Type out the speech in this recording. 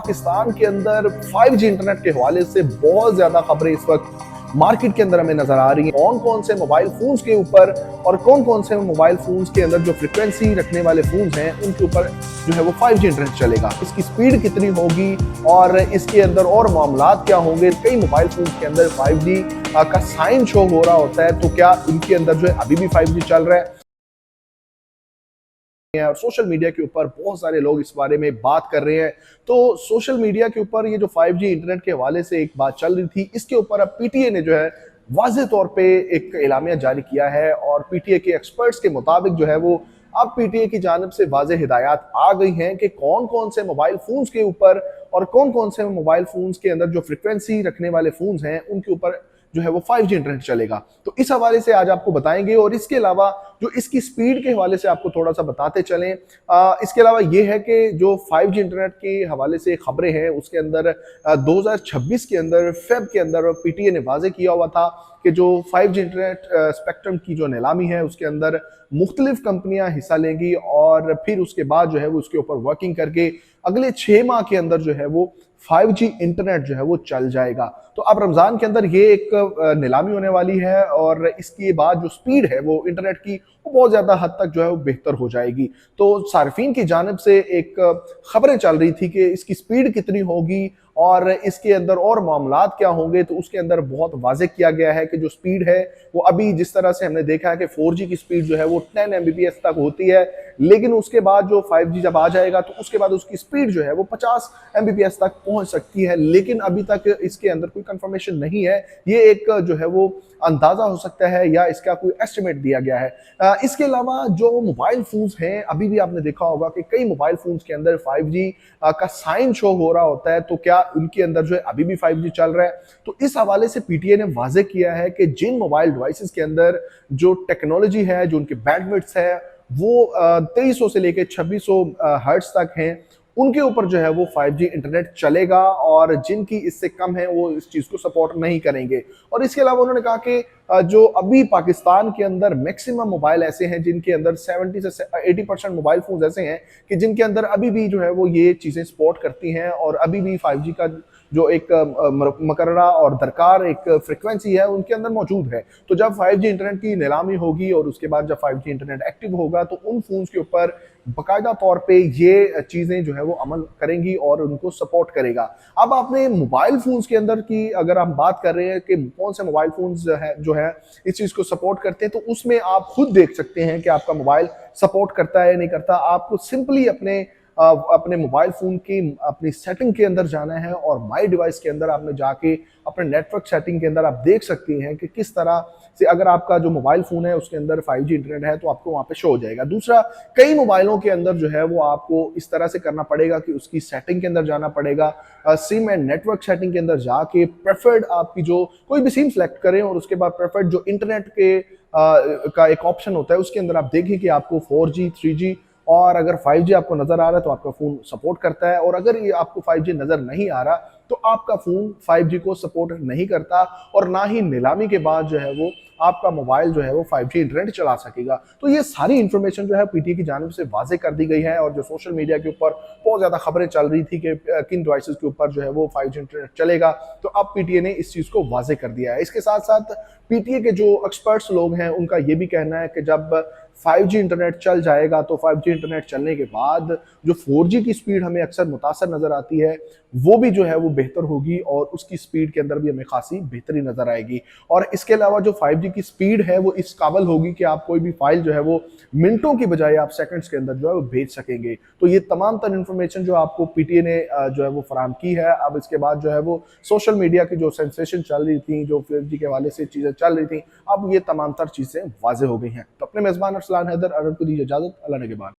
पाकिस्तान के अंदर 5G internet के हवाले से बहुत ज्यादा खबरें इस वक्त मार्केट के अंदर हमें नजर आ रही हैं। कौन कौन से मोबाइल फोन्स के ऊपर और कौन कौन से मोबाइल फोन्स के अंदर जो फ्रिक्वेंसी रखने वाले फोन्स हैं उनके ऊपर जो है वो 5G इंटरनेट चलेगा, इसकी स्पीड कितनी होगी और इसके अंदर और मामलात क्या होंगे। कई मोबाइल फोन्स के अंदर 5G का साइन शो हो रहा होता है, तो क्या इनके अंदर जो है अभी भी 5G चल रहा है। और सोशल मीडिया के ऊपर बहुत सारे लोग इस बारे में बात कर रहे हैं। तो सोशल मीडिया के ऊपर ये जो 5G इंटरनेट के हवाले से एक बात चल रही थी, इसके ऊपर अब पीटीए ने जो है वाज़ेह तौर पे एक एलामिया जारी किया है और पीटीए के एक्सपर्ट्स के मुताबिक जो है वो अब पीटीए की जानिब से वाज़ेह हिदायत आ गई हैं कि कौन कौन से मोबाइल फोन्स के ऊपर और कौन कौन से मोबाइल फोन्स के अंदर जो फ्रिक्वेंसी रखने वाले फोन्स हैं उनके ऊपर जो है वो 5G इंटरनेट चलेगा। तो इस हवाले से आज आपको बताएंगे और इसके अलावा जो इसकी स्पीड के हवाले से आपको थोड़ा सा बताते चलें। इसके अलावा ये है कि जो 5G इंटरनेट के हवाले से खबरें हैं उसके अंदर 2026 के अंदर फेब के अंदर पीटीए ने वाज़ेह किया हुआ था कि जो 5G इंटरनेट स्पेक्ट्रम की जो नीलामी है उसके अंदर मुख्तलिफ कंपनियां हिस्सा लेंगी और फिर उसके बाद जो है वो उसके ऊपर वर्किंग करके अगले 6 माह के अंदर जो है वो 5G इंटरनेट जो है वो चल जाएगा। तो अब रमजान के अंदर ये एक नीलामी होने वाली है और इसके बाद जो स्पीड है वो इंटरनेट की वो बहुत ज्यादा हद तक जो है वो बेहतर हो जाएगी। तो सार्फिन की जानिब से एक खबरें चल रही थी कि इसकी स्पीड कितनी होगी और इसके अंदर और मामलात क्या होंगे। तो उसके अंदर बहुत वाज़ेह किया गया है कि जो स्पीड है वो अभी जिस तरह से हमने देखा है कि 4G की स्पीड जो है वो 10 Mbps तक होती है, लेकिन उसके बाद जो 5G जब आ जाएगा तो उसके बाद उसकी स्पीड जो है वो 50 Mbps तक पहुंच सकती है, लेकिन अभी तक इसके अंदर कोई कंफर्मेशन नहीं है। ये एक जो है वो अंदाजा हो सकता है या इसका कोई एस्टिमेट दिया गया है। इसके अलावा जो मोबाइल फोन्स हैं अभी भी आपने देखा होगा कि कई मोबाइल फोन्स के अंदर 5G का साइन शो हो रहा होता है, तो क्या उनके अंदर जो है अभी भी 5G चल रहा है। तो इस हवाले से पीटीए ने वाज़ेह किया है कि जिन मोबाइल डिवाइसेस के अंदर जो टेक्नोलॉजी है, जो उनके बैंडविड्थ है वो 2300 से लेकर 2600 हर्ट्ज तक हैं, उनके ऊपर जो है वो 5G इंटरनेट चलेगा और जिनकी इससे कम है वो इस चीज़ को सपोर्ट नहीं करेंगे। और इसके अलावा उन्होंने कहा कि जो अभी पाकिस्तान के अंदर मैक्सिमम मोबाइल ऐसे हैं जिनके अंदर 70 से 80% मोबाइल फोन ऐसे हैं कि जिनके अंदर अभी भी जो है वो ये चीज़ें सपोर्ट करती हैं और अभी भी 5G का जो एक मकर्रा और दरकार एक फ्रिक्वेंसी है उनके अंदर मौजूद है। तो जब 5G इंटरनेट की नीलामी होगी और उसके बाद जब 5G इंटरनेट एक्टिव होगा तो उन फोन्स के ऊपर बाकायदा तौर पे ये चीज़ें जो है वो अमल करेंगी और उनको सपोर्ट करेगा। अब आपने मोबाइल फोन्स के अंदर की अगर आप बात कर रहे हैं कि कौन से मोबाइल फोन्स जो है इस चीज़ को सपोर्ट करते हैं, तो उसमें आप खुद देख सकते हैं कि आपका मोबाइल सपोर्ट करता है या नहीं करता। आपको सिंपली अपने मोबाइल फ़ोन की अपनी सेटिंग के अंदर जाना है और माई डिवाइस के अंदर आपने जाके अपने नेटवर्क सेटिंग के अंदर आप देख सकती हैं कि किस तरह से अगर आपका जो मोबाइल फ़ोन है उसके अंदर 5G इंटरनेट है तो आपको वहाँ पे शो हो जाएगा। दूसरा, कई मोबाइलों के अंदर जो है वो आपको इस तरह से करना पड़ेगा कि उसकी सेटिंग के अंदर जाना पड़ेगा। सिम एंड नेटवर्क सेटिंग के अंदर जाके प्रेफर्ड आपकी जो कोई भी सिम सेलेक्ट करें और उसके बाद प्रेफर्ड जो इंटरनेट के का एक ऑप्शन होता है उसके अंदर आप देखें कि आपको 4G 3G और अगर 5G आपको नजर आ रहा है तो आपका फोन सपोर्ट करता है और अगर ये आपको 5G नजर नहीं आ रहा तो आपका फोन 5G को सपोर्ट नहीं करता और ना ही नीलामी के बाद जो है वो आपका मोबाइल जो है वो 5G इंटरनेट चला सकेगा। तो ये सारी इंफॉर्मेशन जो है पीटीए की जानिब से वाज़ेह कर दी गई है और जो सोशल मीडिया के ऊपर बहुत ज्यादा खबरें चल रही थी कि किन डिवाइसेस के ऊपर जो है वो 5G इंटरनेट चलेगा, तो अब पीटीए ने इस चीज को वाज़ेह कर दिया है। इसके साथ साथ पीटीए के जो एक्सपर्ट्स लोग हैं उनका ये भी कहना है कि जब 5G इंटरनेट चल जाएगा तो 5G इंटरनेट चलने के बाद जो 4G की स्पीड हमें अक्सर मुतासर नजर आती है वो भी जो है वो बेहतर होगी और उसकी स्पीड के अंदर भी हमें खासी बेहतरी नजर आएगी। और इसके अलावा जो 5G की स्पीड है वो इस काबिल होगी कि आप कोई भी फाइल जो है वो मिनटों की बजाय आप सेकंड्स के अंदर जो है वो भेज सकेंगे। तो ये तमाम तर इन्फॉर्मेशन जो आपको पीटीए ने जो है वो फराहम की है। अब इसके बाद जो है वो सोशल मीडिया की जो सेंसेशन चल रही थी, जो 5G के हवाले से चीजें चल रही थी, अब ये तमाम तर चीजें वाज़ेह हो गई हैं। तो अपने मेजबान अरसलान हैदर अरब को दीजिए इजाजत। अल्लाह ने के बाद।